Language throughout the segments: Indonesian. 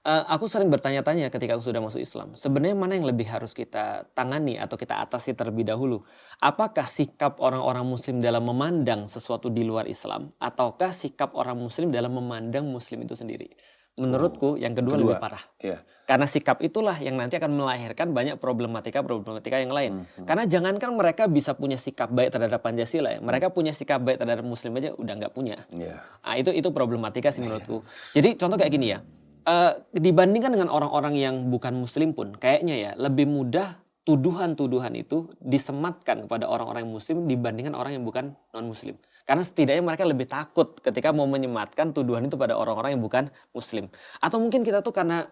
Aku sering bertanya-tanya ketika aku sudah masuk Islam, sebenarnya mana yang lebih harus kita tangani atau kita atasi terlebih dahulu? Apakah sikap orang-orang muslim dalam memandang sesuatu di luar Islam, ataukah sikap orang muslim dalam memandang muslim itu sendiri? Oh, Menurutku yang yang kedua lebih kedua. parah. Ya. Karena sikap itulah yang nanti akan melahirkan banyak problematika-problematika yang lain. Mhm. Karena jangankan mereka bisa punya sikap baik terhadap Pancasila ya, mereka punya sikap baik terhadap muslim aja udah nggak punya. Iya. Itu problematika sih Iya. menurutku. Jadi contoh kayak gini ya, dibandingkan dengan orang-orang yang bukan muslim pun kayaknya ya lebih mudah tuduhan-tuduhan itu disematkan kepada orang-orang muslim dibandingkan orang yang bukan non-muslim. Karena setidaknya mereka lebih takut ketika mau menyematkan tuduhan itu pada orang-orang yang bukan muslim. Atau mungkin kita tuh karena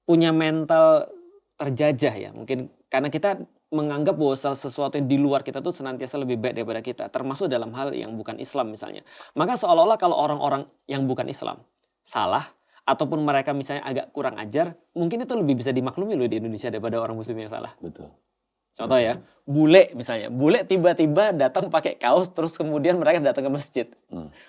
punya mental terjajah ya, mungkin karena kita menganggap bahwa sesuatu yang di luar kita tuh senantiasa lebih baik daripada kita, termasuk dalam hal yang bukan Islam misalnya. Maka seolah-olah kalau orang-orang yang bukan Islam salah, ataupun mereka misalnya agak kurang ajar, mungkin itu lebih bisa dimaklumi loh di Indonesia daripada orang muslim yang salah. Betul. Contoh ya, bule misalnya, bule tiba-tiba datang pakai kaos terus kemudian mereka datang ke masjid.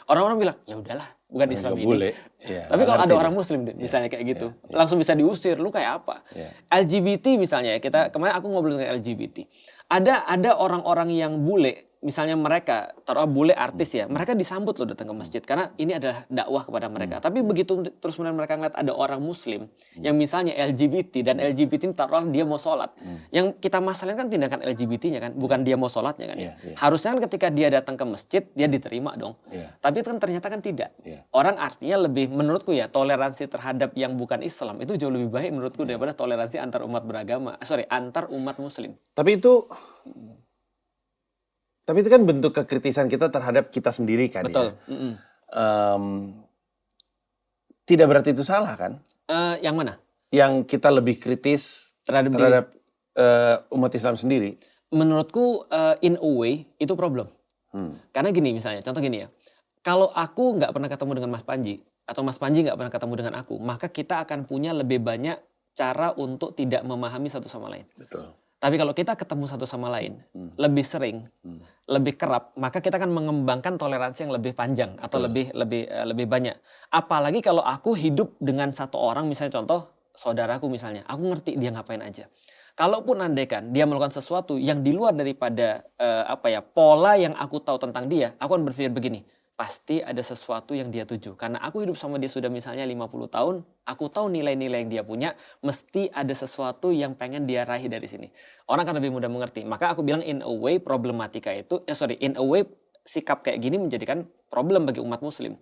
Orang-orang bilang, ya udahlah, bukan Islam Nggak ini. bule. Iya, Tapi nggak kalau ada ngerti orang dia. muslim Iya, misalnya kayak gitu, iya. langsung bisa diusir, lu kayak apa? Iya. LGBT misalnya ya, kemarin aku ngobrol dengan LGBT. Ada orang-orang yang bule, misalnya mereka, taruh bule artis ya, mereka disambut loh datang ke masjid karena ini adalah dakwah kepada mereka. Tapi begitu terus kemudian mereka ngeliat ada orang muslim yang misalnya LGBT dan LGBT ini taruh dia mau sholat. Yang kita masalahin kan tindakan LGBT-nya kan, bukan dia mau sholatnya kan. Iya, iya. Harusnya kan ketika dia datang ke masjid dia diterima dong. Iya. Tapi kan ternyata kan tidak. Iya. Orang artinya lebih menurutku ya toleransi terhadap yang bukan Islam itu jauh lebih baik menurutku daripada toleransi antar umat beragama. Antar umat muslim. Tapi itu kan bentuk kekritisan kita terhadap kita sendiri kan. Betul. Ya. Tidak berarti itu salah kan? Yang mana? Yang kita lebih kritis terhadap umat Islam sendiri. Menurutku in a way itu problem. Karena gini misalnya, contoh gini ya. Kalau aku nggak pernah ketemu dengan Mas Panji, atau Mas Panji nggak pernah ketemu dengan aku, maka kita akan punya lebih banyak cara untuk tidak memahami satu sama lain. Betul. Tapi kalau kita ketemu satu sama lain, lebih sering, lebih kerap, maka kita akan mengembangkan toleransi yang lebih panjang atau lebih banyak. Apalagi kalau aku hidup dengan satu orang, misalnya contoh saudaraku misalnya, aku ngerti dia ngapain aja. Kalaupun andaikan dia melakukan sesuatu yang di luar daripada pola yang aku tahu tentang dia, aku akan berpikir begini. Pasti ada sesuatu yang dia tuju. Karena aku hidup sama dia sudah misalnya 50 tahun, aku tahu nilai-nilai yang dia punya, mesti ada sesuatu yang pengen dia raih dari sini. Orang akan lebih mudah mengerti. Maka aku bilang in a way problematika itu, in a way sikap kayak gini menjadikan problem bagi umat muslim.